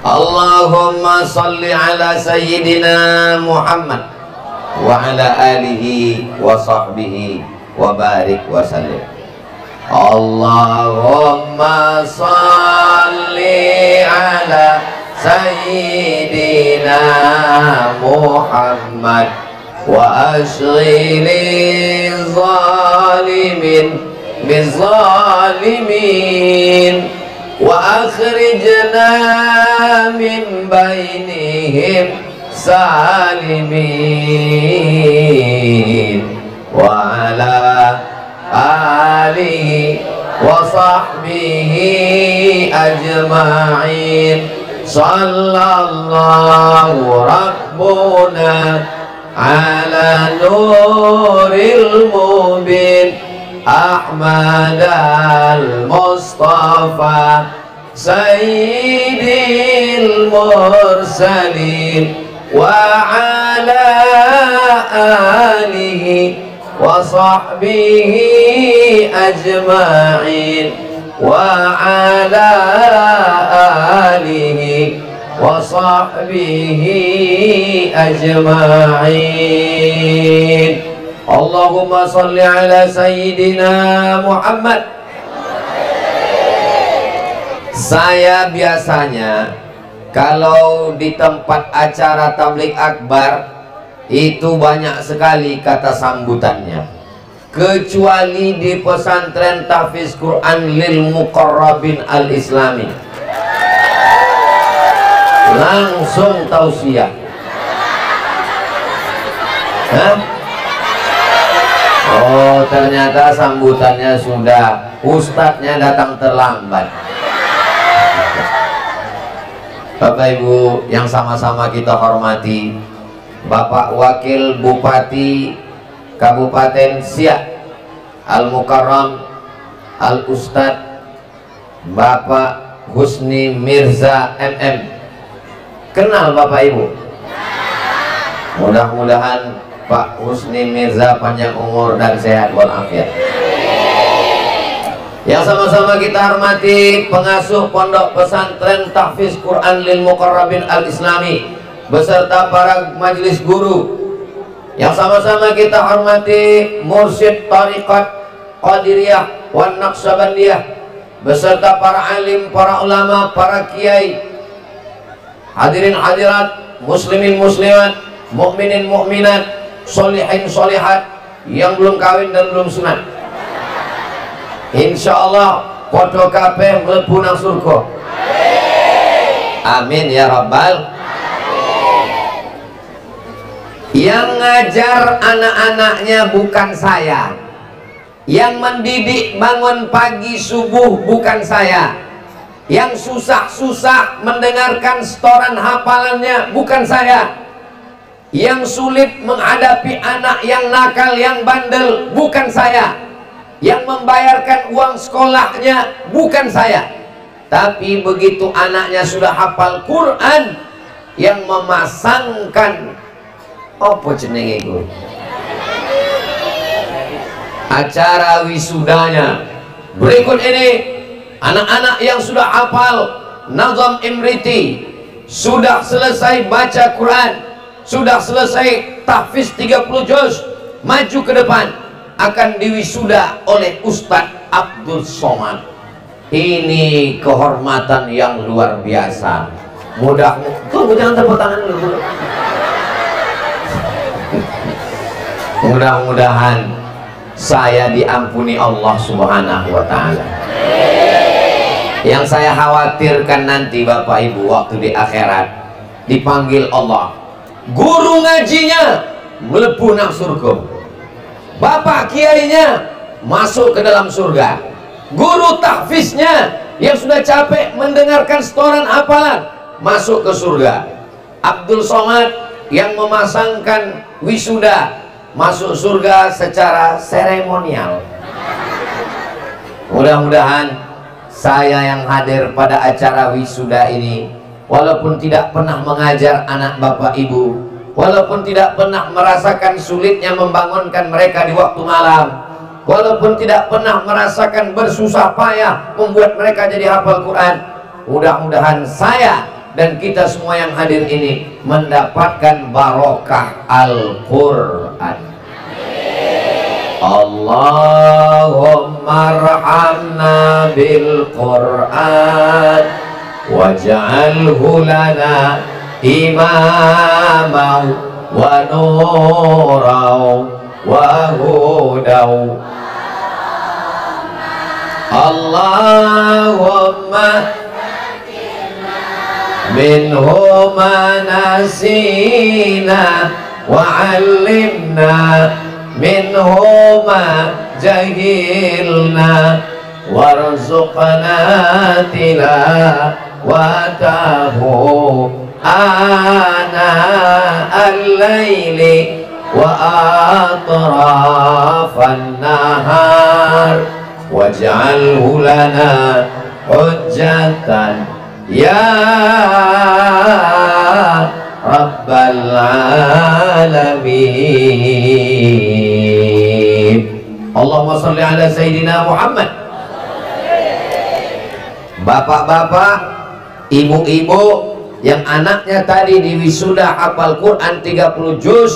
Allahumma salli ala sayyidina Muhammad wa ala alihi wa sahbihi wa barik wa sallim. Allahumma salli ala sayyidina Muhammad wa ashghili zalimin bizalimin wa akhrijna min bainihim salimin wa ala alihi wa sahbihi ajma'in. Sallallahu rabbuna ala nuril mubin Ahmad al-Mustafa Sayyidil Mursalin wa ala alihi wa sahbihi ajma'in wa ala alihi wa sahbihi ajma'in. Allahumma salli ala sayyidina Muhammad. Saya biasanya kalau di tempat acara tabligh akbar itu banyak sekali kata sambutannya, kecuali di pesantren tahfiz Quran lil muqarrabin al-islami, langsung tausiah. Hah? Oh, ternyata sambutannya sudah, ustadznya datang terlambat. Bapak Ibu yang sama-sama kita hormati, Bapak Wakil Bupati Kabupaten Siak Al-Mukarram Al-Ustadz Bapak Husni Mirza MM. Kenal Bapak Ibu? Mudah-mudahan Pak Husni Mirza panjang umur dan sehat walafiat. Yang sama-sama kita hormati pengasuh Pondok Pesantren Tahfiz Quran lil Muqarrabin al-Islami beserta para majelis guru. Yang sama-sama kita hormati Mursyid Tariqat Qadiriyah wan Naqsabandiyah beserta para alim, para ulama, para kiai. Hadirin hadirat, muslimin muslimat, mukminin mukminat, solihin solihat yang belum kawin dan belum sunat, insya Allah podo kabeh mlebu nang surga. Amin ya rabbal. Yang ngajar anak-anaknya bukan saya, yang mendidik bangun pagi subuh bukan saya, yang susah-susah mendengarkan setoran hafalannya bukan saya, yang sulit menghadapi anak yang nakal, yang bandel bukan saya, yang membayarkan uang sekolahnya bukan saya. Tapi begitu anaknya sudah hafal Quran, yang memasangkan apa jenenge iku, acara wisudanya. Berikut ini anak-anak yang sudah hafal Nazam Imriti, sudah selesai baca Quran, sudah selesai tahfiz 30 juz, maju ke depan akan diwisuda oleh Ustadz Abdul Somad. Ini kehormatan yang luar biasa. Jangan tepuk tangan dulu. Mudah-mudahan saya diampuni Allah Subhanahu wa ta'ala. Yang saya khawatirkan nanti Bapak Ibu waktu di akhirat dipanggil Allah, guru ngajinya mlebu nang surga, bapak kiainya masuk ke dalam surga, guru tahfiznya yang sudah capek mendengarkan setoran hafalan masuk ke surga, Abdul Somad yang memasangkan wisuda masuk surga secara seremonial. Mudah-mudahan saya yang hadir pada acara wisuda ini, walaupun tidak pernah mengajar anak bapak ibu, walaupun tidak pernah merasakan sulitnya membangunkan mereka di waktu malam, walaupun tidak pernah merasakan bersusah payah membuat mereka jadi hafal Quran, mudah-mudahan saya dan kita semua yang hadir ini mendapatkan barokah Al-Quran. Allahumma arhamna bil Quran waj'alhu lana imaman wa nuran wa hudan. Allahumma minhu ma nasina wa 'allimna minhu ma jahilna warzuqna tilawatahu ana al-laili wa atrafan nahar waj'alhu lana hujjatan ya rabbal alamin. Allahumma sholli ala sayyidina Muhammad. Bapak-bapak, ibu-ibu yang anaknya tadi di wisuda hafal Quran 30 juz,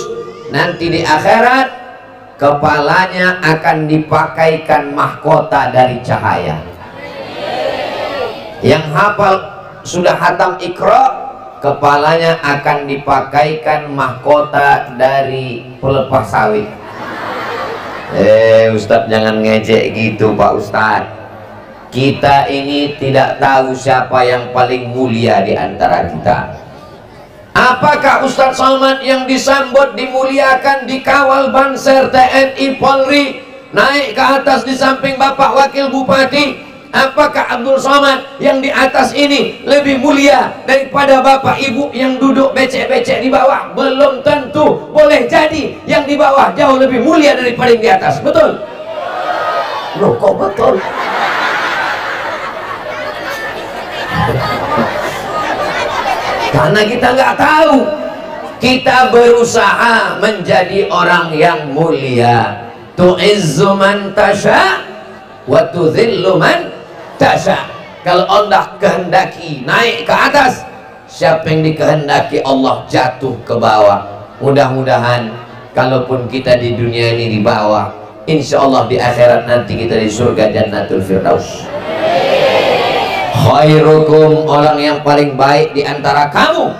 nanti di akhirat kepalanya akan dipakaikan mahkota dari cahaya. Yang hafal sudah hatam Iqra, kepalanya akan dipakaikan mahkota dari pelepas sawit. Ustadz jangan ngejek gitu Pak Ustadz. Kita ini tidak tahu siapa yang paling mulia di antara kita. Apakah Ustadz Somad yang disambut, dimuliakan, dikawal Banser, TNI, Polri, naik ke atas di samping Bapak Wakil Bupati? Apakah Abdul Somad yang di atas ini lebih mulia daripada Bapak Ibu yang duduk becek-becek di bawah? Belum tentu. Boleh jadi yang di bawah jauh lebih mulia daripada yang di atas. Betul? Loh, kok betul? Karena kita nggak tahu. Kita berusaha menjadi orang yang mulia. Tu'izzu man tasha wa tudhillu man tasha. Kalau Allah kehendaki naik ke atas, siapa yang dikehendaki Allah jatuh ke bawah. Mudah-mudahan kalaupun kita di dunia ini di bawah, insya Allah di akhirat nanti kita di surga Jannatul Firdaus. Khairukum, orang yang paling baik di antara kamu,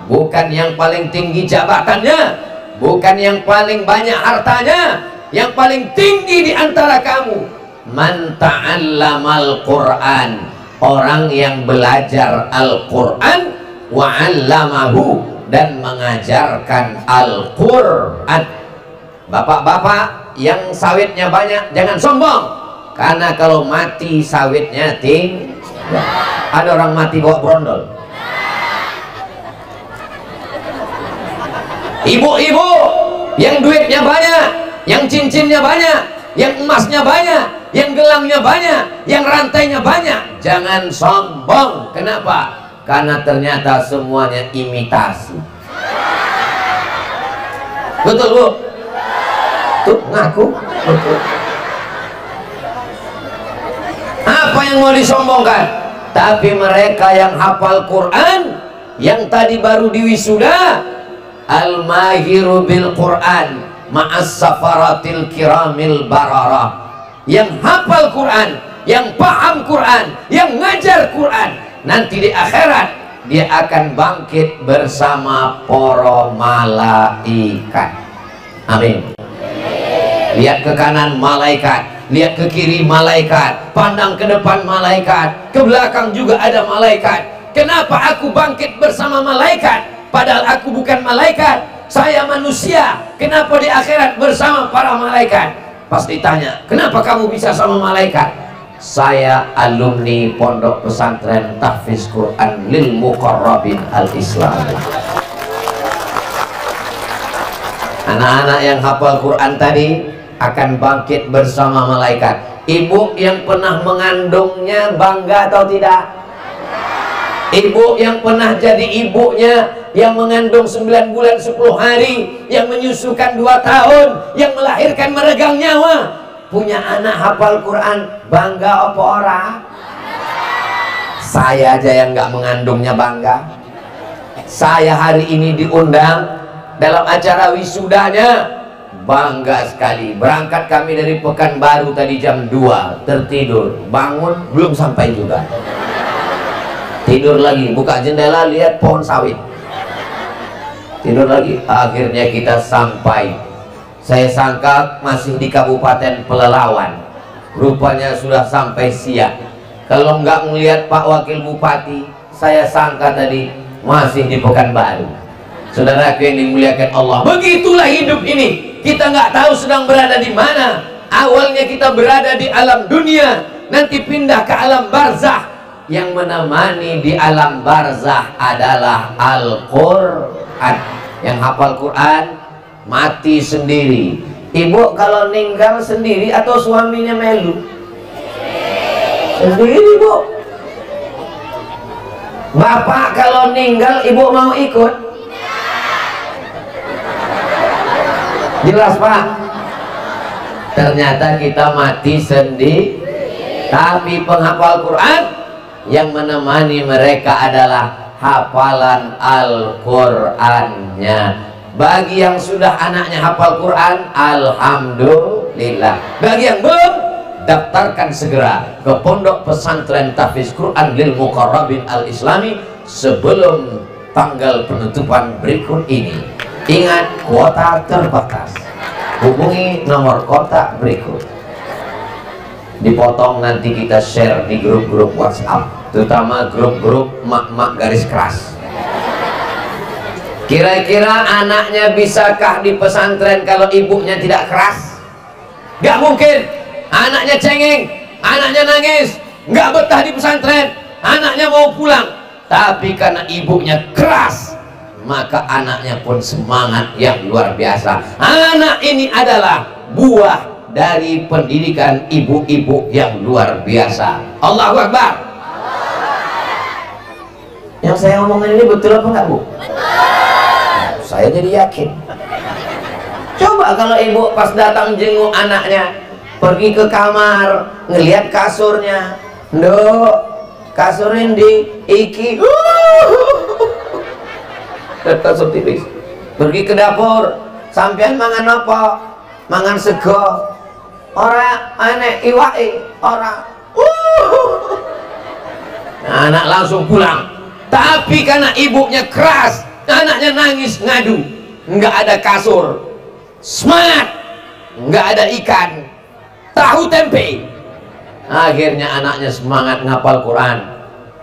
bukan yang paling tinggi jabatannya, bukan yang paling banyak hartanya. Yang paling tinggi di antara kamu, man ta'allamal Qur'an, orang yang belajar Al-Quran, wa 'allamahu, dan mengajarkan Al-Quran. Bapak-bapak yang sawitnya banyak jangan sombong, karena kalau mati sawitnya tinggi. Ada orang mati bawa brondol. Ibu-ibu yang duitnya banyak, yang cincinnya banyak, yang emasnya banyak, yang gelangnya banyak, yang rantainya banyak, jangan sombong. Kenapa? Karena ternyata semuanya imitasi. Betul Bu? Tuh ngaku betul. Apa yang mau disombongkan? Tapi mereka yang hafal Quran, yang tadi baru diwisuda, al-mahiru bil Quran ma'as safaratil kiramil bararah, yang hafal Quran, yang paham Quran, yang ngajar Quran, nanti di akhirat dia akan bangkit bersama para malaikat. Amin. Lihat ke kanan malaikat, lihat ke kiri malaikat, pandang ke depan malaikat, ke belakang juga ada malaikat. Kenapa aku bangkit bersama malaikat? Padahal aku bukan malaikat, saya manusia. Kenapa di akhirat bersama para malaikat? Pasti tanya, kenapa kamu bisa sama malaikat? Saya alumni Pondok Pesantren Tahfiz Quran lil Muqarrabin al-Islami. Anak-anak yang hafal Quran tadi akan bangkit bersama malaikat. Ibu yang pernah mengandungnya bangga atau tidak? Ibu yang pernah jadi ibunya, yang mengandung 9 bulan 10 hari, yang menyusukan 2 tahun, yang melahirkan meregang nyawa, punya anak hafal Quran, bangga apa ora? Saya aja yang nggak mengandungnya bangga. Saya hari ini diundang dalam acara wisudanya. Bangga sekali. Berangkat kami dari Pekanbaru tadi jam 2, tertidur, bangun belum sampai juga, tidur lagi, buka jendela lihat pohon sawit, tidur lagi. Akhirnya kita sampai. Saya sangka masih di Kabupaten Pelalawan, rupanya sudah sampai siang. Kalau nggak melihat Pak Wakil Bupati, saya sangka tadi masih di Pekanbaru. Saudaraku yang dimuliakan Allah, begitulah hidup ini. Kita nggak tahu sedang berada di mana. Awalnya kita berada di alam dunia, nanti pindah ke alam barzah. Yang menemani di alam barzah adalah Al-Quran. Yang hafal Quran mati sendiri. Ibu kalau meninggal sendiri atau suaminya melu? Sendiri, Bu. Bapak kalau meninggal ibu mau ikut? Jelas, Pak? Ternyata kita mati sendiri. Tapi penghafal Quran yang menemani mereka adalah hafalan Al-Qur'annya. Bagi yang sudah anaknya hafal Quran, alhamdulillah. Bagi yang belum, daftarkan segera ke Pondok Pesantren Tahfiz Quran lil Muqarrabin Al-Islami sebelum tanggal penutupan berikut ini. Ingat, kuota terbatas. Hubungi nomor kontak berikut. Dipotong nanti kita share di grup-grup WhatsApp, terutama grup-grup mak-mak garis keras. Kira-kira anaknya bisakah di pesantren kalau ibunya tidak keras? Gak mungkin. Anaknya cengeng, anaknya nangis, gak betah di pesantren, anaknya mau pulang. Tapi karena ibunya keras, maka anaknya pun semangat yang luar biasa. Anak ini adalah buah dari pendidikan ibu-ibu yang luar biasa. Allahu Akbar. Yang saya omongin ini betul apa enggak, Bu? Saya jadi yakin. Coba kalau ibu pas datang jenguk anaknya, pergi ke kamar, ngelihat kasurnya, Nduk, kasurnya di iki, kasur tipis. Pergi ke dapur, sampean mangan apa? Mangan sego. Ora aneh iwai, ora. Nah, anak langsung pulang. Tapi karena ibunya keras, anaknya nangis ngadu, nggak ada kasur, semangat, nggak ada ikan, tahu tempe. Akhirnya anaknya semangat ngapal Quran,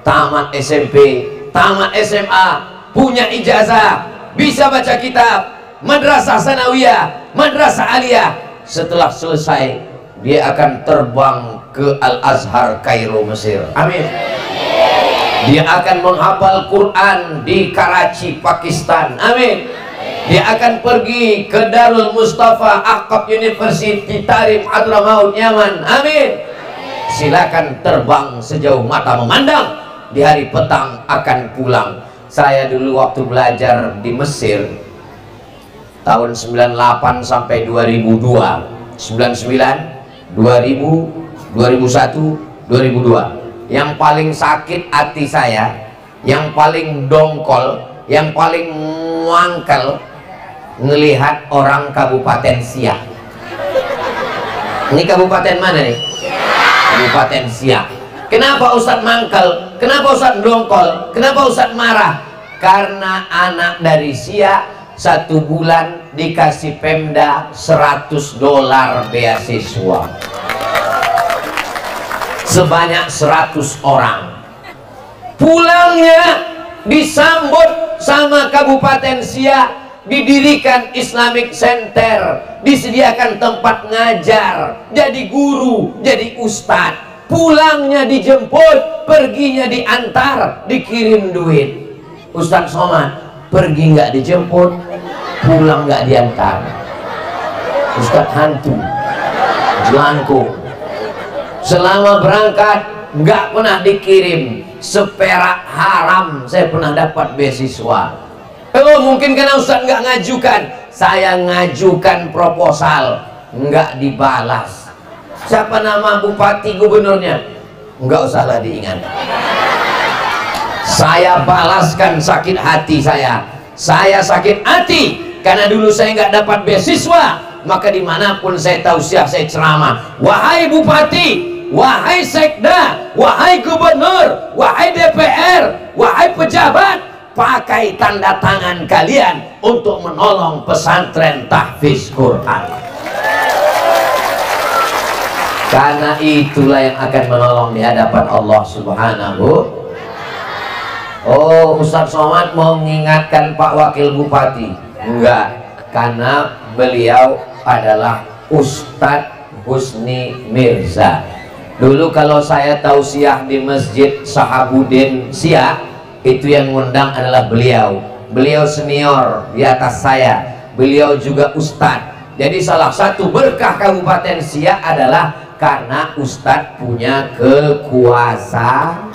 tamat SMP, tamat SMA, punya ijazah, bisa baca kitab, madrasah sanawiyah, madrasah aliyah. Setelah selesai, dia akan terbang ke Al-Azhar Kairo, Mesir. Amin. Dia akan menghafal Quran di Karachi, Pakistan. Amin. Dia akan pergi ke Darul Mustafa Aqab University Tarim Hadramaut, Yaman. Amin. Silakan terbang sejauh mata memandang. Di hari petang akan pulang. Saya dulu waktu belajar di Mesir tahun 98 sampai 2002, 99, 2000, 2001, 2002. Yang paling sakit hati saya, yang paling dongkol, yang paling muangkel, ngelihat orang Kabupaten Siak. Ini kabupaten mana nih? Kabupaten Siak. Kenapa Ustadz mangkel? Kenapa Ustadz dongkol? Kenapa Ustadz marah? Karena anak dari Siak 1 bulan dikasih Pemda $100 beasiswa. Sebanyak 100 orang. Pulangnya disambut sama Kabupaten Siak, didirikan Islamic Center, disediakan tempat ngajar, jadi guru, jadi ustadz. Pulangnya dijemput, perginya diantar, dikirim duit. Ustadz Somad pergi nggak dijemput, pulang nggak diantar. Ustadz hantu, jelangkung. Selama berangkat nggak pernah dikirim seperak haram. Saya pernah dapat beasiswa. Oh, mungkin karena Ustadz nggak ngajukan. Saya ngajukan proposal, nggak dibalas. Siapa nama bupati gubernurnya? Nggak usah lah diingat. Saya balaskan sakit hati saya. Saya sakit hati karena dulu saya nggak dapat beasiswa, maka dimanapun saya tausiah, saya ceramah, wahai bupati, wahai sekda, wahai gubernur, wahai DPR, wahai pejabat, pakai tanda tangan kalian untuk menolong pesantren tahfiz Quran. Karena itulah yang akan menolong di hadapan Allah Subhanahu. Oh, Ustadz Somad mau mengingatkan Pak Wakil Bupati? Enggak, karena beliau adalah Ustadz Husni Mirza. Dulu kalau saya tausiah di Masjid Sahabuddin Sia, itu yang ngundang adalah beliau. Beliau senior di atas saya, beliau juga Ustadz. Jadi salah satu berkah Kabupaten Sia adalah karena Ustadz punya kekuasaan.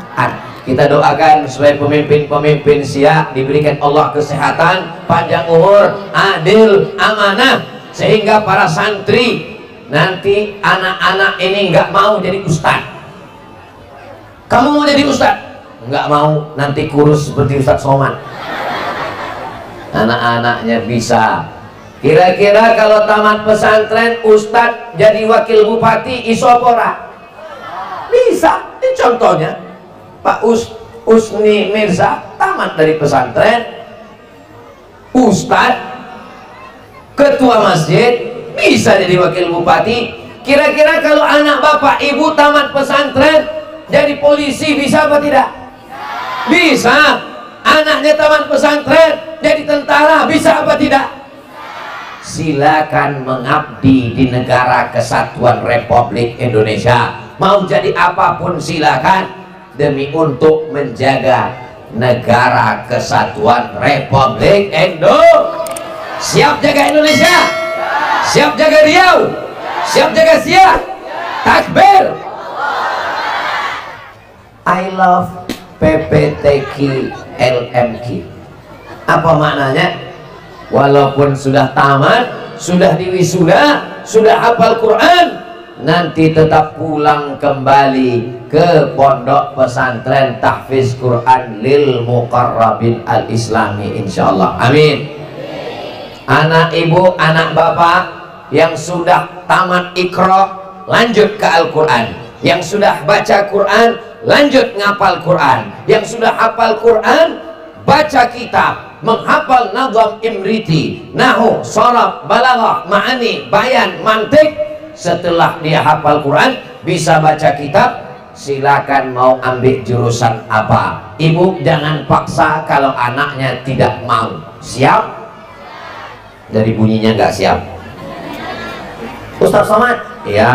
Kita doakan supaya pemimpin-pemimpin Sia diberikan Allah kesehatan, panjang umur, adil, amanah, sehingga para santri nanti anak-anak ini nggak mau jadi ustadz. Kamu mau jadi ustadz? Nggak mau, nanti kurus seperti Ustadz Somad. Anak-anaknya bisa. Kira-kira kalau tamat pesantren ustadz jadi wakil bupati isopora? Bisa. Ini contohnya Pak Husni Mirza tamat dari pesantren, ustadz, ketua masjid, bisa jadi wakil bupati. Kira-kira kalau anak bapak ibu tamat pesantren jadi polisi, bisa apa tidak? Bisa. Anaknya tamat pesantren jadi tentara, bisa apa tidak? Silakan mengabdi di negara kesatuan Republik Indonesia. Mau jadi apapun silakan, demi untuk menjaga negara kesatuan Republik Indonesia. Siap jaga Indonesia? Siap jaga Riau? Siap jaga Sia? Takbir! I love PPTQ LMQ. Apa maknanya? Walaupun sudah tamat, sudah diwisuda, sudah hafal Quran, nanti tetap pulang kembali ke pondok pesantren tahfiz Quran lil muqarrabin al-islami, insyaallah. Amin. Anak ibu, anak bapak yang sudah tamat Iqra, lanjut ke Al-Quran. Yang sudah baca Quran, lanjut ngapal Quran. Yang sudah hafal Quran, baca kitab, menghafal nazam imriti, nahu, sharaf, balaghah, ma'ani, bayan, mantik. Setelah dia hafal Quran, bisa baca kitab, silakan mau ambil jurusan apa. Ibu jangan paksa kalau anaknya tidak mau. Siap? Dari bunyinya nggak siap. Ustadz Somad, ya,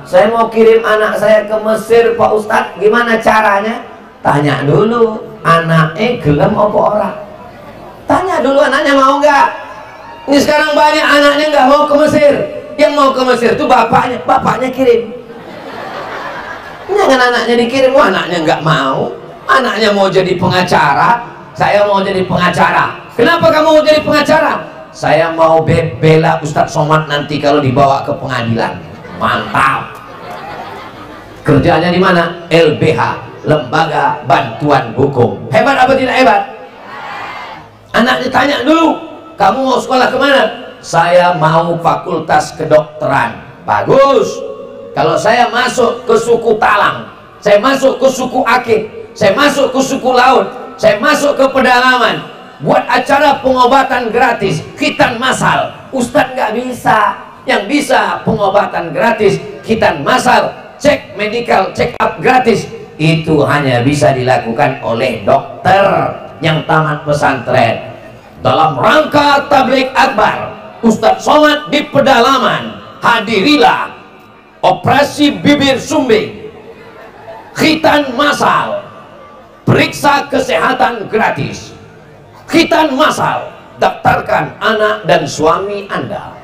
saya mau kirim anak saya ke Mesir Pak Ustadz, gimana caranya? Tanya dulu anaknya gelem apa orang. Tanya dulu anaknya mau nggak. Ini sekarang banyak anaknya nggak mau ke Mesir. Yang mau ke Mesir itu bapaknya kirim. Jangan anaknya dikirim. Wah, anaknya nggak mau. Anaknya mau jadi pengacara. Saya mau jadi pengacara. Kenapa kamu mau jadi pengacara? Saya mau bela Ustadz Somad nanti kalau dibawa ke pengadilan. Mantap. Kerjanya di mana? LBH, Lembaga Bantuan Hukum. Hebat apa tidak hebat? Anaknya tanya dulu, kamu mau sekolah kemana? Saya mau fakultas kedokteran. Bagus. Kalau saya masuk ke suku Talang, saya masuk ke suku Akit, saya masuk ke suku Laut, saya masuk ke pedalaman, buat acara pengobatan gratis, khitan masal. Ustadz nggak bisa. Yang bisa pengobatan gratis, khitan masal, cek medical check up gratis, itu hanya bisa dilakukan oleh dokter yang tamat pesantren. Dalam rangka tabligh akbar, Ustadz Somad di pedalaman, hadirilah operasi bibir sumbing, khitan masal, periksa kesehatan gratis, khitan masal, daftarkan anak dan suami Anda.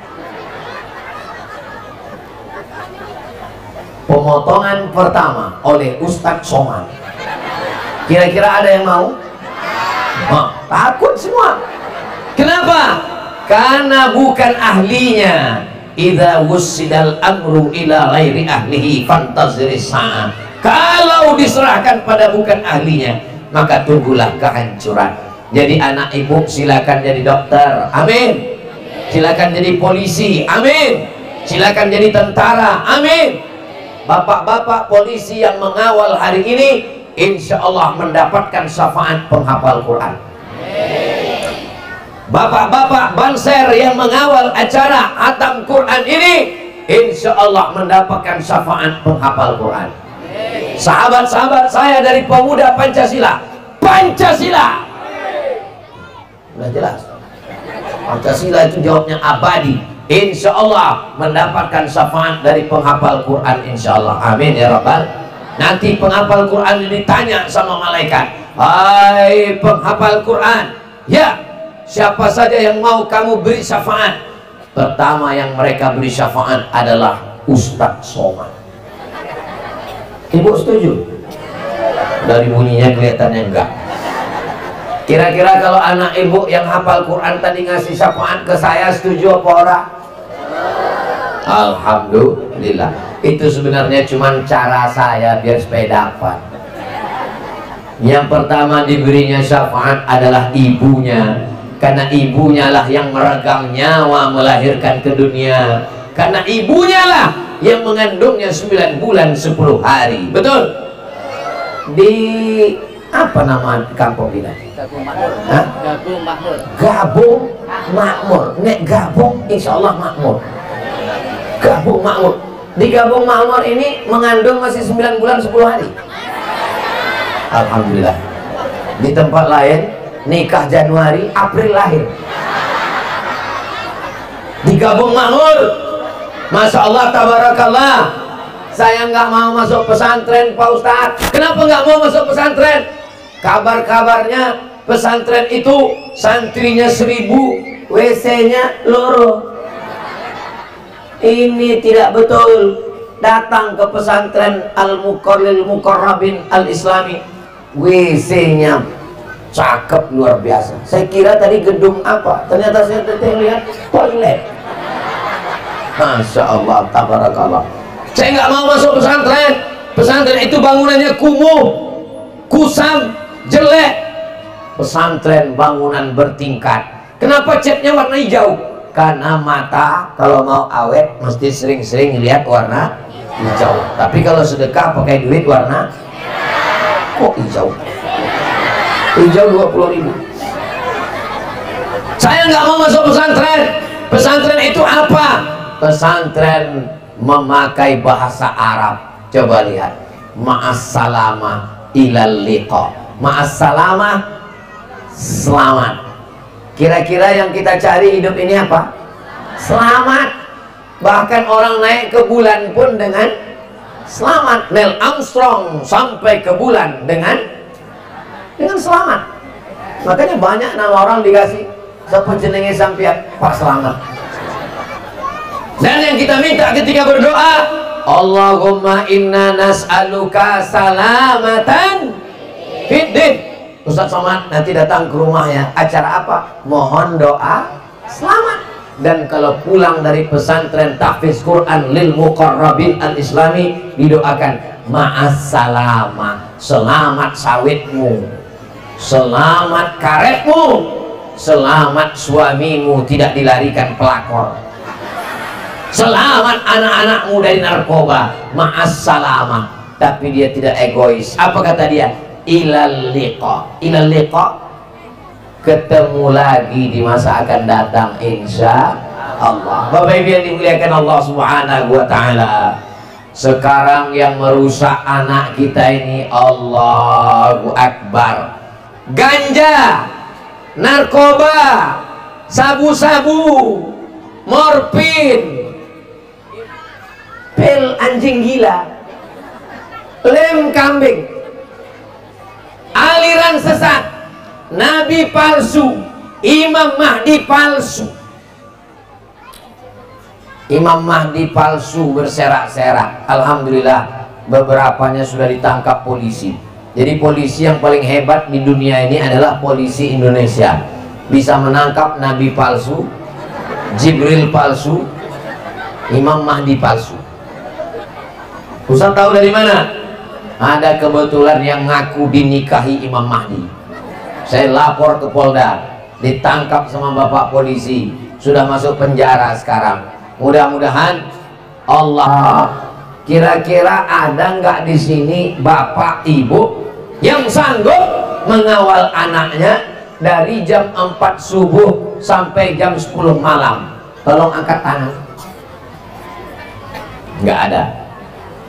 Pemotongan pertama oleh Ustadz Somad. Kira-kira ada yang mau? Oh, takut semua. Kenapa? Karena bukan ahlinya. Idza wussidal amru ila ghairi ahlihi fantaziris sa'ah. Kalau diserahkan pada bukan ahlinya, maka tunggulah kehancuran. Jadi anak ibu silakan jadi dokter, amin. Silakan jadi polisi, amin. Silakan jadi tentara, amin. Bapak-bapak polisi yang mengawal hari ini, insya Allah mendapatkan syafaat penghafal Quran. Bapak-bapak banser yang mengawal acara hatam Quran ini, insya Allah mendapatkan syafaat penghafal Quran. Sahabat-sahabat saya dari pemuda Pancasila, Pancasila, udah jelas. Pancasila itu jawabnya abadi. Insya Allah mendapatkan syafaat dari penghafal Quran, insya Allah, amin ya rabbal. Nanti penghafal Quran ditanya sama malaikat, hai penghafal Quran, ya siapa saja yang mau kamu beri syafaat? Pertama yang mereka beri syafaat adalah Ustadz Somad. Ibu setuju? Dari bunyinya kelihatannya enggak. Kira-kira kalau anak ibu yang hafal Quran tadi ngasih syafaat ke saya, setuju apa orang? Alhamdulillah. Itu sebenarnya cuma cara saya biar supaya dapat. Yang pertama diberinya syafaat adalah ibunya, karena ibunya lah yang meregang nyawa melahirkan ke dunia, karena ibunya lah yang mengandungnya 9 bulan 10 hari. Betul? Di apa nama kampung kita? Gabung Makmur. Hah? Gabung Makmur. Gabung Makmur. Nek gabung insya Allah makmur. Gabung Makmur. Di Gabung Makmur ini mengandung masih 9 bulan 10 hari. Alhamdulillah. Di tempat lain nikah Januari, April lahir. Di Gabung Makmur, Masya Allah, tabarakallah. Saya nggak mau masuk pesantren Pak Ustadz. Kenapa nggak mau masuk pesantren? Kabar-kabarnya pesantren itu santrinya 1000, WC-nya loro. Ini tidak betul. Datang ke pesantren Al-Mukarrabin Al-Islami, WC-nya cakep luar biasa. Saya kira tadi gedung apa, ternyata saya lihat toilet. Masya Allah, tabarakallah. Saya nggak mau masuk pesantren. Pesantren itu bangunannya kumuh, kusam, jelek. Pesantren bangunan bertingkat. Kenapa catnya warna hijau? Karena mata kalau mau awet mesti sering-sering lihat warna hijau. Tapi kalau sedekah pakai duit warna kok hijau? Hijau 20.000. Saya nggak mau masuk pesantren. Pesantren itu apa? Pesantren memakai bahasa Arab. Coba lihat, ma'assalama ilal liqa. Ma'assalama, selamat. Kira-kira yang kita cari hidup ini apa? Selamat. Bahkan orang naik ke bulan pun dengan selamat. Neil Armstrong sampai ke bulan dengan selamat. Makanya banyak nama orang dikasih siapa jenenge sampean Pak Selamat. Dan yang kita minta ketika berdoa, Allahumma inna nas'aluka salamatan fiddin. Ustaz Somad nanti datang ke rumah ya. Acara apa? Mohon doa selamat. Dan kalau pulang dari pesantren tahfiz Quran lil Mukarrabin Al-Islami, didoakan ma'assalama, selamat sawitmu, selamat karetmu, selamat suamimu tidak dilarikan pelakor, selamat anak-anakmu dari narkoba, ma'assalama. Tapi dia tidak egois. Apa kata dia? Ilal liqa. Ilal liqa, ketemu lagi di masa akan datang insya Allah. Bapak Ibu yang dimuliakan Allah Subhanahu wa ta'ala, sekarang yang merusak anak kita ini, Allahu Akbar, ganja, narkoba, sabu-sabu, morfin, pil anjing gila, lem kambing, aliran sesat, nabi palsu, Imam Mahdi palsu. Imam Mahdi palsu berserak-serak. Alhamdulillah beberapanya sudah ditangkap polisi. Jadi polisi yang paling hebat di dunia ini adalah polisi Indonesia. Bisa menangkap nabi palsu, Jibril palsu, Imam Mahdi palsu. Ustaz tahu dari mana? Ada kebetulan yang ngaku dinikahi Imam Mahdi. Saya lapor ke Polda, ditangkap sama bapak polisi, sudah masuk penjara sekarang. Mudah-mudahan Allah, kira-kira ada nggak di sini bapak ibu yang sanggup mengawal anaknya dari jam 4 subuh sampai jam 10 malam? Tolong angkat tangan. Nggak ada.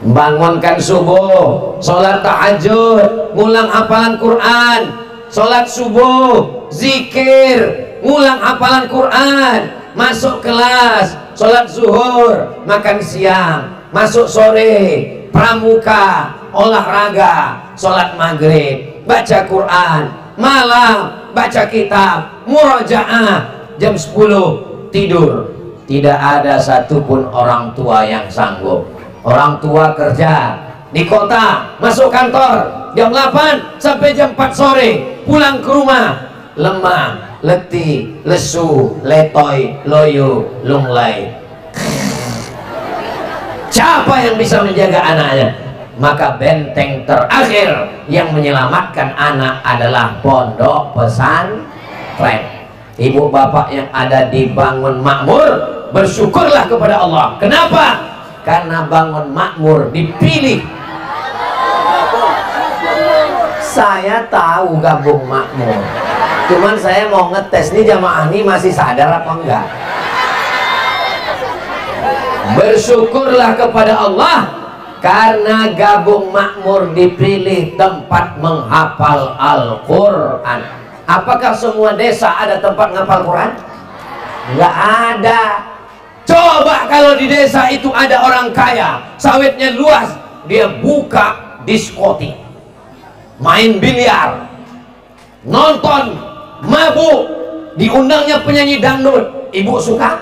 Bangunkan subuh, sholat tahajud, ngulang hafalan Quran, sholat subuh, zikir, ngulang hafalan Quran, masuk kelas, sholat zuhur, makan siang, masuk sore, pramuka, olahraga, sholat maghrib, baca Quran, malam baca kitab, murojaah, jam 10 tidur. Tidak ada satupun orang tua yang sanggup. Orang tua kerja di kota, masuk kantor jam 8 sampai jam 4 sore, pulang ke rumah lemah, letih, lesu, letoy, loyo, lunglai. Siapa yang bisa menjaga anaknya? Maka benteng terakhir yang menyelamatkan anak adalah pondok pesantren. Ibu bapak yang ada di Bangun Makmur, bersyukurlah kepada Allah. Kenapa? Karena Bangun Makmur dipilih. Saya tahu Gabung Makmur, cuman saya mau ngetes nih jamaah ini masih sadar apa enggak. Bersyukurlah kepada Allah karena Gabung Makmur dipilih tempat menghafal Al-Quran. Apakah semua desa ada tempat menghafal Quran? Enggak ada. Coba kalau di desa itu ada orang kaya, sawitnya luas, dia buka diskotik, main biliar, nonton, mabuk, diundangnya penyanyi dangdut. Ibu suka?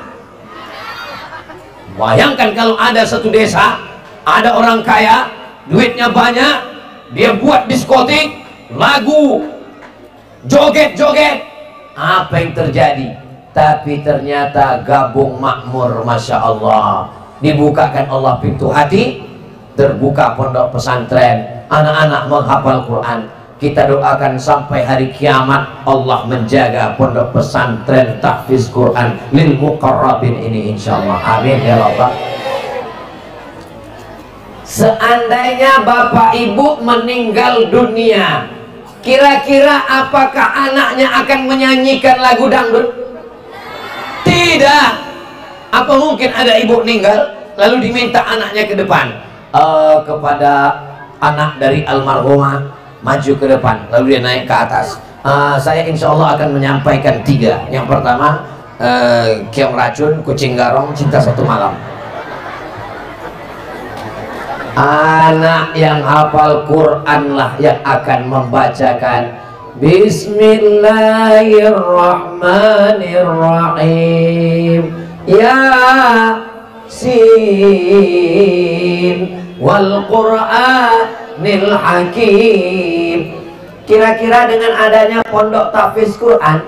Bayangkan kalau ada satu desa, ada orang kaya, duitnya banyak, dia buat diskotik, lagu, joget-joget. Apa yang terjadi? Tapi ternyata Gabung Makmur, Masya Allah, dibukakan Allah pintu hati, terbuka pondok pesantren, anak-anak menghafal Quran. Kita doakan sampai hari kiamat Allah menjaga pondok pesantren tahfiz Quran lil muqarrabin ini, insya Allah. Amin ya Rabbal. Seandainya bapak ibu meninggal dunia, kira-kira apakah anaknya akan menyanyikan lagu dangdut? Tidak. Apa mungkin ada ibu meninggal lalu diminta anaknya ke depan, kepada anak dari almarhumah maju ke depan, lalu dia naik ke atas. Saya insya Allah akan menyampaikan 3. Yang pertama, Keong Racun, Kucing Garong, Cinta Satu Malam. Anak yang hafal Quran lah yang akan membacakan Bismillahirrahmanirrahim, Yasin wal Qur'anil Hakim. Kira-kira dengan adanya pondok tahfiz Quran,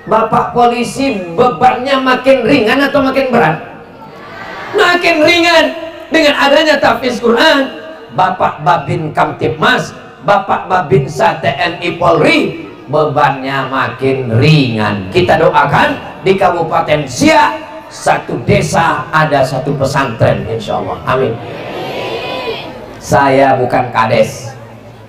bapak polisi bebannya makin ringan atau makin berat? Makin ringan. Dengan adanya tahfiz Quran, bapak Babin Kamtibmas, bapak Babinsa TNI Polri, bebannya makin ringan. Kita doakan di Kabupaten Siak, satu desa ada satu pesantren, insya Allah. Amin. Saya bukan kades,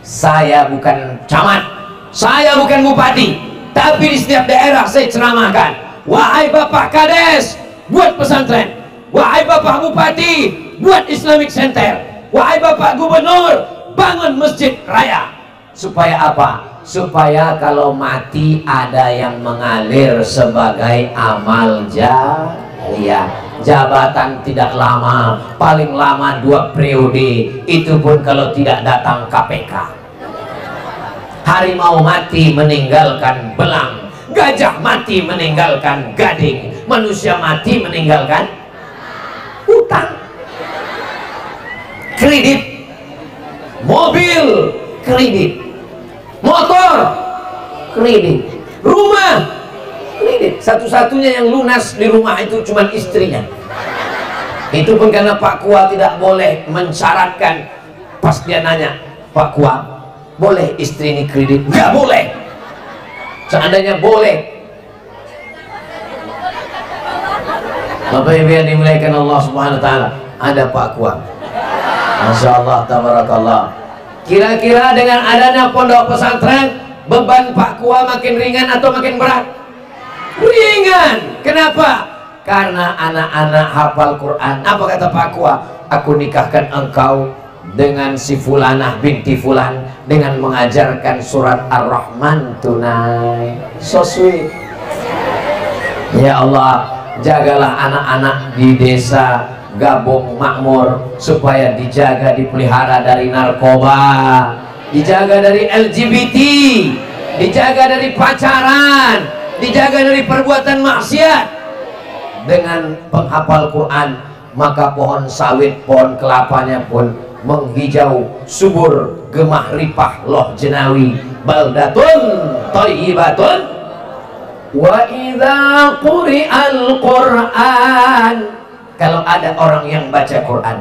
saya bukan camat, saya bukan bupati, tapi di setiap daerah saya ceramahkan, wahai bapak kades, buat pesantren, wahai bapak bupati, buat Islamic Center, wahai bapak gubernur, bangun masjid raya. Supaya apa? Supaya kalau mati ada yang mengalir sebagai amal jariyah. Jabatan tidak lama, paling lama 2 periode, itu pun kalau tidak datang KPK. Harimau mati meninggalkan belang, gajah mati meninggalkan gading, manusia mati meninggalkan utang, kredit, mobil kredit, motor kredit, rumah kredit. Satu-satunya yang lunas di rumah itu cuma istrinya. Itu pun karena Pak Kua tidak boleh mensyaratkan. Pas dia nanya, Pak Kuam, boleh istri ini kredit? Nggak boleh. Seandainya boleh, Bapak Ibu yang dimuliakan Allah Subhanahu wa taala, ada Pak Kuam. Masya Allah, tabarakallah. Kira-kira dengan adanya pondok pesantren, beban Pak Kuam makin ringan atau makin berat? Ringan. Kenapa? Karena anak-anak hafal Quran. Apa kata Pak Kuam? Aku nikahkan engkau dengan si Fulanah binti Fulan dengan mengajarkan surat Ar-Rahman tunai. So sweet. Ya Allah, jagalah anak-anak di desa Gabung Makmur supaya dijaga, dipelihara dari narkoba, dijaga dari LGBT, dijaga dari pacaran, dijaga dari perbuatan maksiat. Dengan penghafal Quran, maka pohon sawit, pohon kelapanya pun menghijau, subur, gemah ripah loh jenawi, baldatun thayyibatun. Wa idza quri'al Qur'an, kalau ada orang yang baca Quran,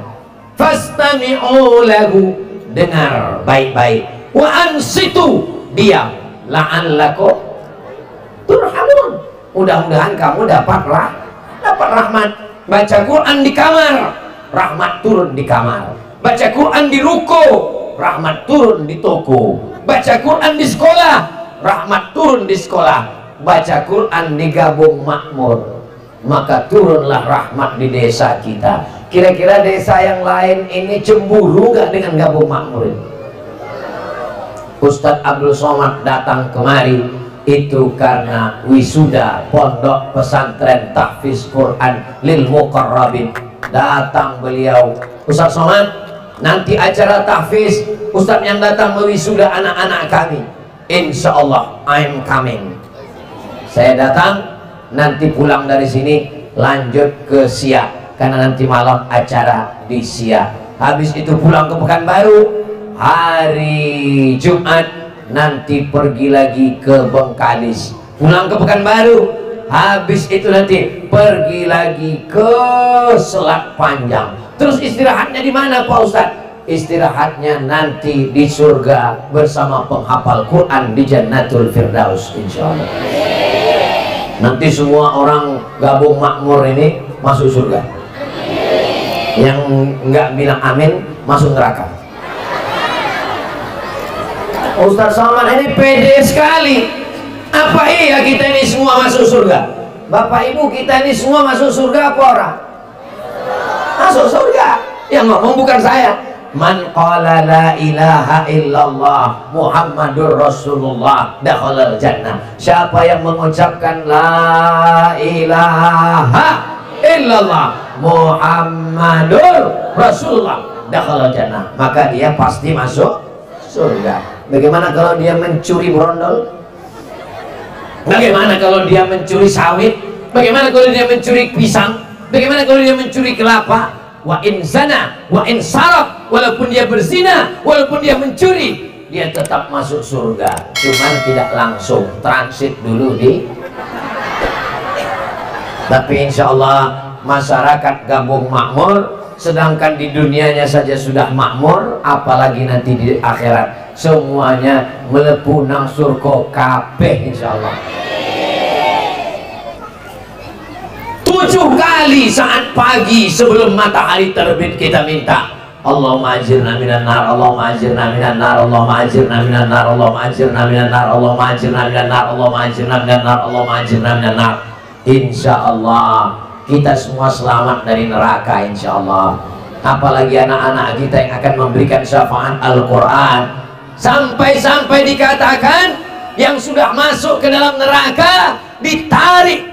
fastami'u lahu, dengar baik-baik, wa ansitu, diam, la'allakum turhamun, mudah-mudahan kamu dapat rahmat. Baca Quran di kamar, rahmat turun di kamar. Baca Quran di ruko, rahmat turun di toko. Baca Quran di sekolah, rahmat turun di sekolah. Baca Quran di Gabung Makmur, maka turunlah rahmat di desa kita. Kira-kira desa yang lain ini cemburu gak dengan Gabung Makmur ini? Ustadz Abdul Somad datang kemari itu karena wisuda pondok pesantren tahfiz Quran lil muqarrabin. Datang beliau, Ustadz Somad, nanti acara tahfiz, Ustadz yang datang mewisuda anak-anak kami. Insya Allah I'm coming. Saya datang, nanti pulang dari sini lanjut ke Siak, karena nanti malam acara di Siak. Habis itu pulang ke Pekanbaru, hari Jumat nanti pergi lagi ke Bengkalis, pulang ke Pekanbaru. Habis itu nanti pergi lagi ke Selat Panjang. Terus istirahatnya di mana Pak Ustadz? Istirahatnya nanti di surga bersama penghafal Quran di Jannatul Firdaus, insya Allah. Nanti semua orang Gabung Makmur ini masuk surga. Yang nggak bilang amin masuk neraka. Ustadz Salman ini pede sekali. Apa iya kita ini semua masuk surga? Bapak Ibu, kita ini semua masuk surga apa orang? Masuk surga. Yang ngomong bukan saya. Man qala la ilaha illallah Muhammadur Rasulullah dakhalal jannah. Siapa yang mengucapkan la ilaha illallah Muhammadur Rasulullah dakhalal jannah, maka dia pasti masuk surga. Bagaimana kalau dia mencuri brondol? Bagaimana kalau dia mencuri sawit? Bagaimana kalau dia mencuri pisang? Bagaimana kalau dia mencuri kelapa? Wa in zana wa in saraf, walaupun dia berzina, walaupun dia mencuri, dia tetap masuk surga. Cuman tidak langsung, transit dulu di. Tapi insya Allah masyarakat Gabung makmur, sedangkan di dunianya saja sudah makmur, apalagi nanti di akhirat semuanya melebu nang surga kabeh insya Allah. 7 kali saat pagi sebelum matahari terbit kita minta, Allahumma ajirna minan nar, Allahumma ajirna minan nar, Allahumma ajirna minan nar, Allahumma ajirna minan nar, Allahumma ajirna minan nar, Allahumma ajirna minan nar, Allahumma ajirna minan nar. Insya Allah kita semua selamat dari neraka insya Allah. Apalagi anak-anak kita yang akan memberikan syafaat Al-Quran. Sampai-sampai dikatakan yang sudah masuk ke dalam neraka ditarik.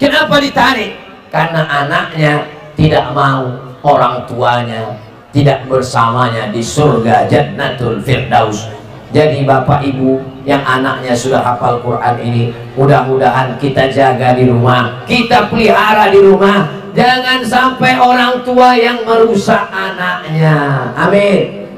Kenapa ditarik? Karena anaknya tidak mau orang tuanya tidak bersamanya di surga Jannatul Firdaus. Jadi Bapak Ibu yang anaknya sudah hafal Quran ini, mudah-mudahan kita jaga di rumah, kita pelihara di rumah. Jangan sampai orang tua yang merusak anaknya. Amin.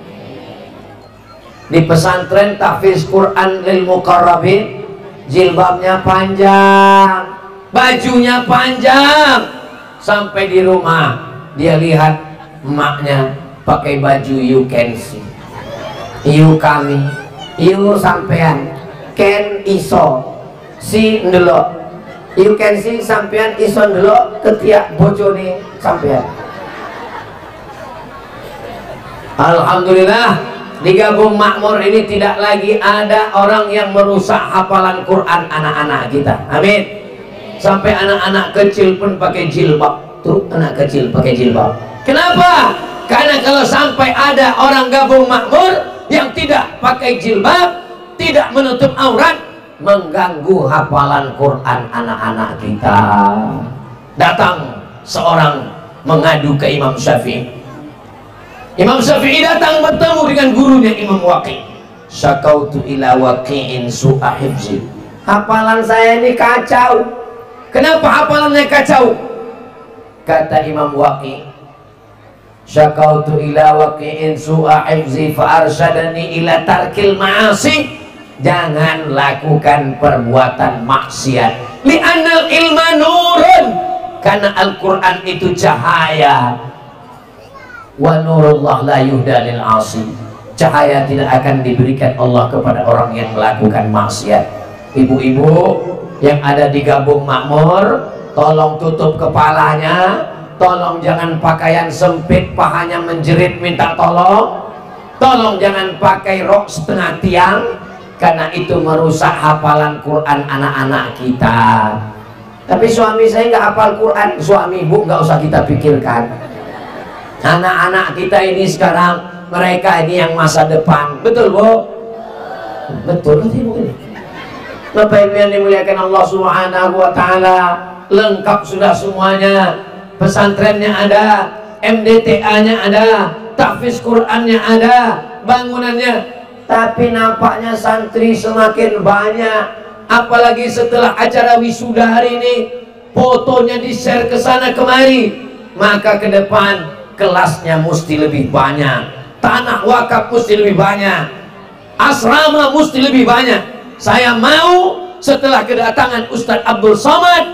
Di pesantren tahfiz Quran lil muqarrabin, jilbabnya panjang, bajunya panjang, sampai di rumah dia lihat emaknya pakai baju you can see. you kami, you sampean, ken iso si ndelok, you can see sampean iso ndelok ketiak bojone sampean. Alhamdulillah di Gabung Makmur ini tidak lagi ada orang yang merusak hafalan Quran anak-anak kita. Amin. Sampai anak-anak kecil pun pakai jilbab. Tuh anak kecil pakai jilbab. Kenapa? Karena kalau sampai ada orang Gabung Makmur yang tidak pakai jilbab, tidak menutup aurat, mengganggu hafalan Quran anak-anak kita. Datang seorang mengadu ke Imam Syafi'i. Imam Syafi'i datang bertemu dengan gurunya Imam Waqi'. Syakautu ila Waqi'in su'a hifzi. Hafalan saya ini kacau. Kenapa hafalannya kacau? Kata Imam Waqi', syakautu ila Waqi'in su'a hifzi fa arsyadani ila tarkil ma'asi. Jangan lakukan perbuatan maksiat. Li'annal ilma nurun. Karena Al-Quran itu cahaya. Wa nurullah la yuhda lil 'asi. Cahaya tidak akan diberikan Allah kepada orang yang melakukan maksiat. Ibu-ibu yang ada di Gabung Makmur, tolong tutup kepalanya, tolong jangan pakaian sempit, pahanya menjerit minta tolong, tolong jangan pakai rok setengah tiang, karena itu merusak hafalan Quran anak-anak kita. Tapi suami saya nggak hafal Quran, suami ibu nggak usah kita pikirkan. Anak-anak kita ini sekarang, mereka ini yang masa depan. Betul Bu? Betul Bu. Bapak Ibu yang dimuliakan Allah Subhanahu wa Ta'ala, lengkap sudah semuanya. Pesantrennya ada, MDTA-nya ada, tahfiz Qurannya ada, bangunannya. Tapi nampaknya santri semakin banyak. Apalagi setelah acara wisuda hari ini, fotonya di-share ke sana kemari. Maka ke depan kelasnya mesti lebih banyak, tanah wakaf mesti lebih banyak, asrama mesti lebih banyak. Saya mau setelah kedatangan Ustadz Abdul Somad,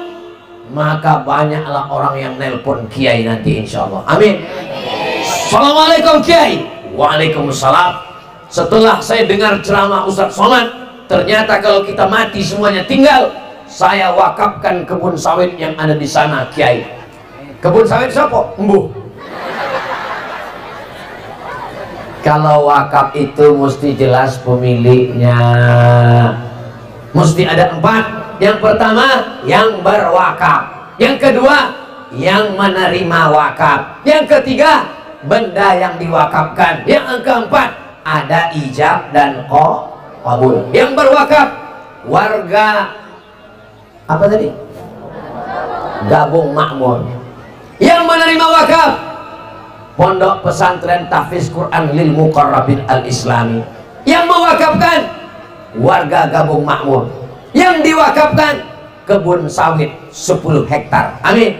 maka banyaklah orang yang nelpon Kiai nanti insya Allah. Amin. Assalamualaikum Kiai. Waalaikumsalam. Setelah saya dengar ceramah Ustadz Somad, ternyata kalau kita mati semuanya tinggal, saya wakafkan kebun sawit yang ada di sana Kiai. Kebun sawit siapa? Embuh. Kalau wakaf itu mesti jelas pemiliknya, mesti ada 4. Yang pertama yang berwakaf, yang kedua yang menerima wakaf, yang ketiga benda yang diwakafkan, yang keempat ada ijab dan qabul. Yang berwakaf warga apa tadi? Gabung Makmur. Yang menerima wakaf Pondok Pesantren Tahfiz Quran lil Muqarrabin Al-Islami. Yang mewakafkan warga Gabung Makmur. Yang diwakafkan kebun sawit 10 hektar. Amin.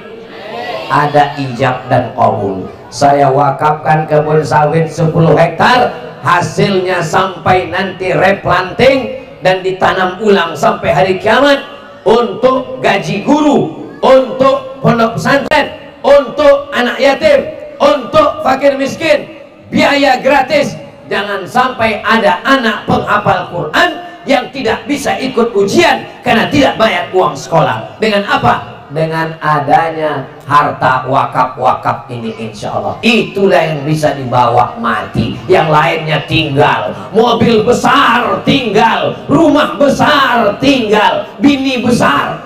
Ada ijab dan qabul. Saya wakafkan kebun sawit 10 hektar, hasilnya sampai nanti replanting dan ditanam ulang sampai hari kiamat, untuk gaji guru, untuk pondok pesantren, untuk anak yatim, untuk fakir miskin, biaya gratis. Jangan sampai ada anak penghafal Quran yang tidak bisa ikut ujian karena tidak bayar uang sekolah. Dengan apa? Dengan adanya harta wakaf-wakaf ini insya Allah. Itulah yang bisa dibawa mati. Yang lainnya tinggal, mobil besar tinggal, rumah besar tinggal, bini besar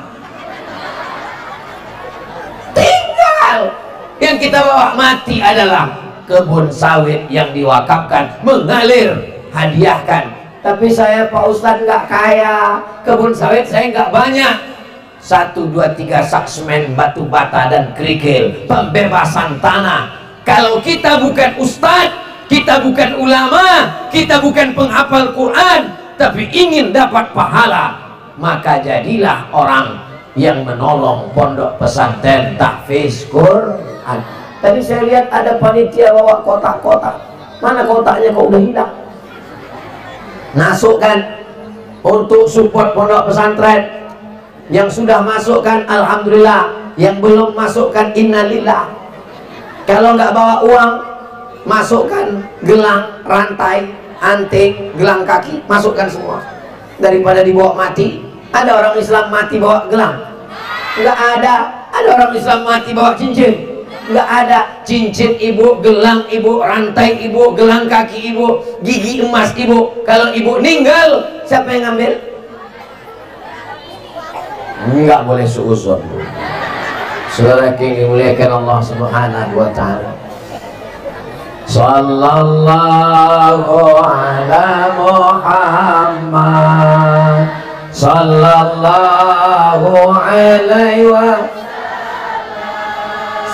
tinggal. Yang kita bawa mati adalah kebun sawit yang diwakafkan, mengalir, hadiahkan. Tapi saya Pak Ustadz nggak kaya, kebun sawit saya nggak banyak. 1, 2, 3 sak semen, batu bata dan kerikil, pembebasan tanah. Kalau kita bukan ustadz, kita bukan ulama, kita bukan penghafal Quran, tapi ingin dapat pahala, maka jadilah orang yang menolong pondok pesantren tahfiz Quran. Tadi saya lihat ada panitia bawa kotak-kotak. Mana kotaknya kok udah hilang? Masukkan untuk support pondok pesantren. Yang sudah masukkan alhamdulillah, yang belum masukkan innalillah. Kalau nggak bawa uang, masukkan gelang, rantai, anting, gelang kaki, masukkan semua. Daripada dibawa mati. Ada orang Islam mati bawa gelang? Enggak ada. Ada orang Islam mati bawa cincin? Enggak ada. Cincin ibu, gelang ibu, rantai ibu, gelang kaki ibu, gigi emas ibu. Kalau ibu meninggal, siapa yang ngambil? Enggak boleh suuzon. Saudara yang dimuliakan Allah Subhanahu wa taala. Sallallahu ala Muhammad, sallallahu alaihi wa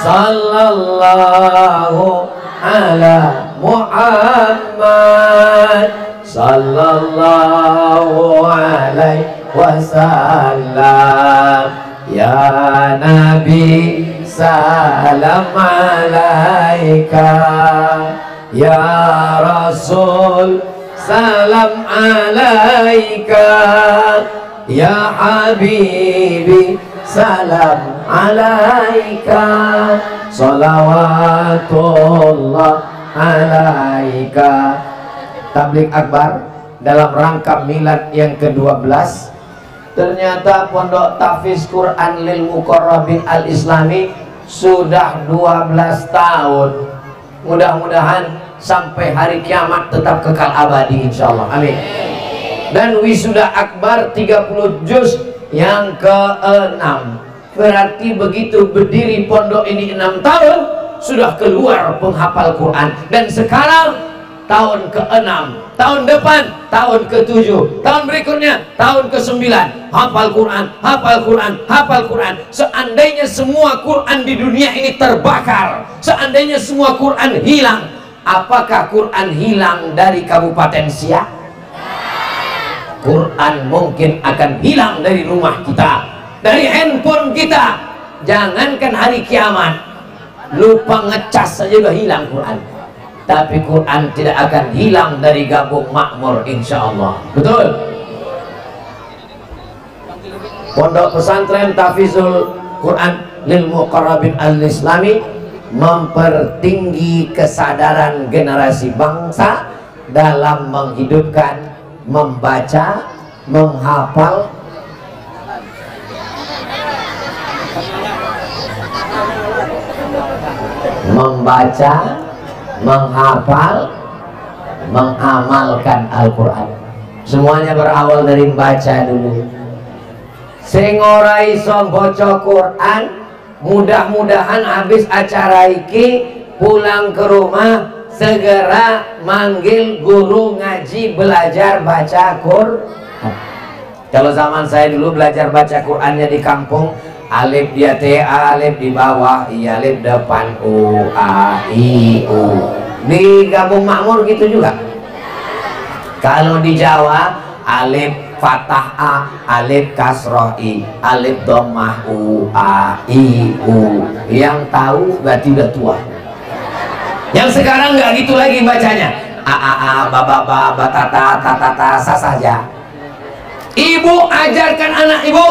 sallallahu ala Muhammad, sallallahu alaihi wasallam. Ya Nabi salam alaika, ya Rasul salam alaika, ya Habibi salam alaika, salawatullah alaika. Tablik akbar dalam rangka milad yang ke-12. Ternyata Pondok Tahfiz Quran lil Muqarrabin Al-Islami sudah 12 tahun. Mudah-mudahan sampai hari kiamat tetap kekal abadi insyaallah. Amin. Dan wisuda akbar 30 juz yang ke-6. Berarti begitu berdiri pondok ini 6 tahun sudah keluar penghafal Quran. Dan sekarang tahun ke-6, tahun depan tahun ke-7, tahun berikutnya tahun ke-9, hafal Quran, hafal Quran, hafal Quran. Seandainya semua Quran di dunia ini terbakar, seandainya semua Quran hilang, apakah Quran hilang dari Kabupaten Siak? Quran mungkin akan hilang dari rumah kita, dari handphone kita. Jangankan hari kiamat, lupa ngecas saja udah hilang Quran. Tapi Quran tidak akan hilang dari Gabung Makmur insyaallah. Betul? Pondok Pesantren Tahfizul Quran lil Muqarrabin Al-Islami mempertinggi kesadaran generasi bangsa dalam menghidupkan, membaca, menghafal, membaca, menghafal, mengamalkan Al-Quran. Semuanya berawal dari membaca dulu. Sing ora iso baca Quran, mudah-mudahan habis acara iki pulang ke rumah segera manggil guru ngaji belajar baca Quran. Kalau zaman saya dulu belajar baca Qurannya di kampung, alif di atas, alif di bawah, i, alif depan, u, a, i, u. Di Gabung Makmur gitu juga. Kalau di Jawa, alif fathah a, alif kasroh i, alif dhammah u, a, i, u. Yang tahu berarti udah tua. Yang sekarang nggak gitu lagi bacanya. A, ba, ba, ba, ba, ta, ta, ta, ta, ta, sa saja. Ibu ajarkan anak ibu,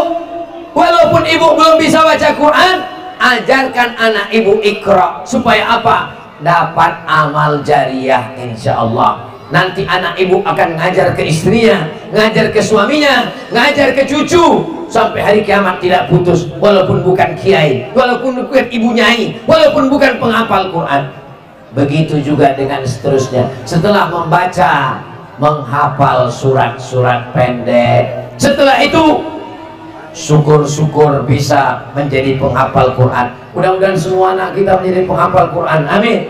walaupun ibu belum bisa baca Quran, ajarkan anak ibu Iqra. Supaya apa? Dapat amal jariah insya Allah. Nanti anak ibu akan ngajar ke istrinya, ngajar ke suaminya, ngajar ke cucu, sampai hari kiamat tidak putus. Walaupun bukan kiai, walaupun bukan ibu nyai, walaupun bukan penghafal Quran. Begitu juga dengan seterusnya. Setelah membaca, menghafal surat-surat pendek, setelah itu syukur-syukur bisa menjadi penghafal Quran. Mudah-mudahan semua anak kita menjadi penghafal Quran. Amin.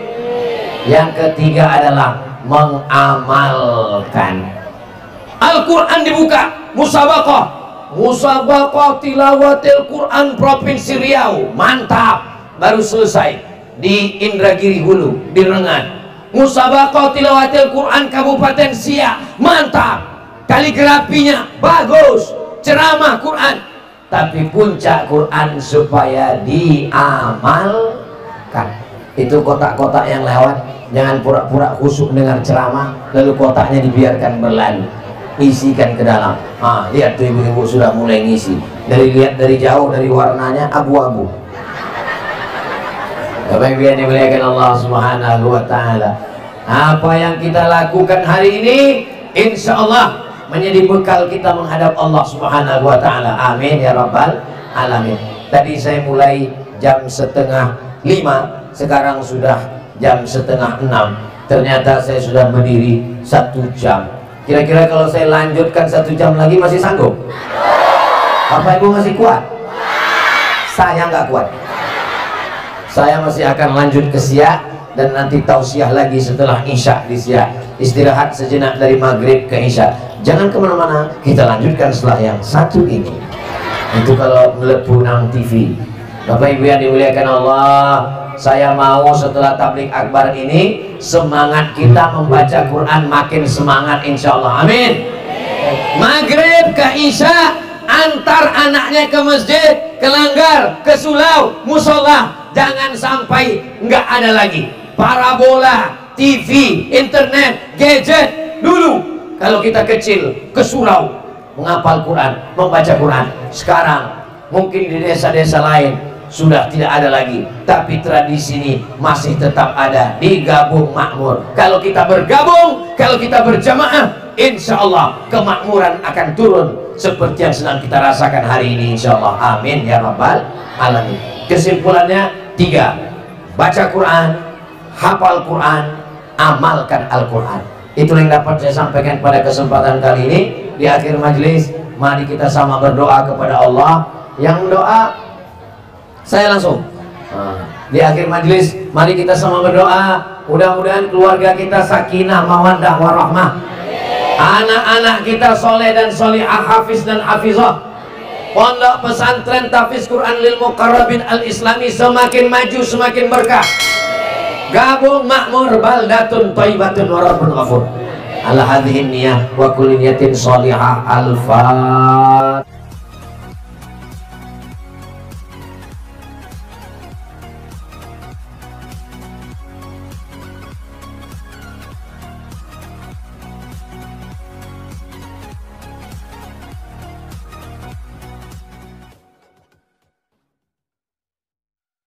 Yang ketiga adalah mengamalkan. Al-Quran dibuka, musabaqah, musabaqah tilawatil Quran Provinsi Riau, mantap, baru selesai di Indragiri Hulu, di Rengat. Musabaqah tilawatil Quran Kabupaten Siak, mantap, kaligrafinya bagus, ceramah Quran. Tapi puncak Quran supaya diamalkan. Itu kotak-kotak yang lewat, jangan pura-pura khusyuk dengar ceramah lalu kotaknya dibiarkan berlalu. Isikan ke dalam. Lihat tuh ibu-ibu sudah mulai ngisi. Lihat dari jauh, dari warnanya abu-abu. Bapak Ibu yang dimuliakan Allah Subhanahu wa Ta'ala, apa yang kita lakukan hari ini insya Allah menjadi bekal kita menghadap Allah Subhanahu wa Ta'ala. Amin ya Rabbal Alamin. Tadi saya mulai jam 4:30, sekarang sudah jam 5:30. Ternyata saya sudah berdiri 1 jam. Kira-kira kalau saya lanjutkan 1 jam lagi masih sanggup? Bapak Ibu masih kuat? Saya nggak kuat. Saya masih akan lanjut ke Syiah dan nanti tausiah lagi setelah Isya di Syiah. Istirahat sejenak dari maghrib ke Isya. Jangan kemana-mana, kita lanjutkan setelah yang satu ini. Itu kalau melepuh nang TV. Bapak Ibu yang dimuliakan Allah, saya mau setelah tablik akbar ini semangat kita membaca Quran makin semangat insya Allah. Amin. Maghrib ke Isya, antar anaknya ke masjid, ke langgar, ke sulau, musola. Jangan sampai nggak ada lagi parabola, TV, internet, gadget. Dulu kalau kita kecil ke surau menghafal Quran, membaca Quran. Sekarang mungkin di desa-desa lain sudah tidak ada lagi, tapi tradisi ini masih tetap ada di Gabung Makmur. Kalau kita bergabung, kalau kita berjamaah, insya Allah kemakmuran akan turun seperti yang sedang kita rasakan hari ini insya Allah. Amin ya Rabbal Alamin. Kesimpulannya 3, baca Quran, hafal Quran, amalkan Al-Quran. Itulah yang dapat saya sampaikan pada kesempatan kali ini. Di akhir majelis, mari kita sama berdoa kepada Allah. Yang doa saya langsung. Di akhir majelis, mari kita sama berdoa. Mudah-mudahan keluarga kita sakinah, mawaddah, warahmah. Anak-anak kita soleh dan solihah, hafiz dan hafizah. Pondok pesantren Tahfiz Quran lil Muqarrabin Al-Islami semakin maju, semakin berkah. Gabung Makmur baldatun thayyibatun wa rabbun ghafur. Ala hadhihi niyah wa kulli niyatin shalihah. Al-Fatihah.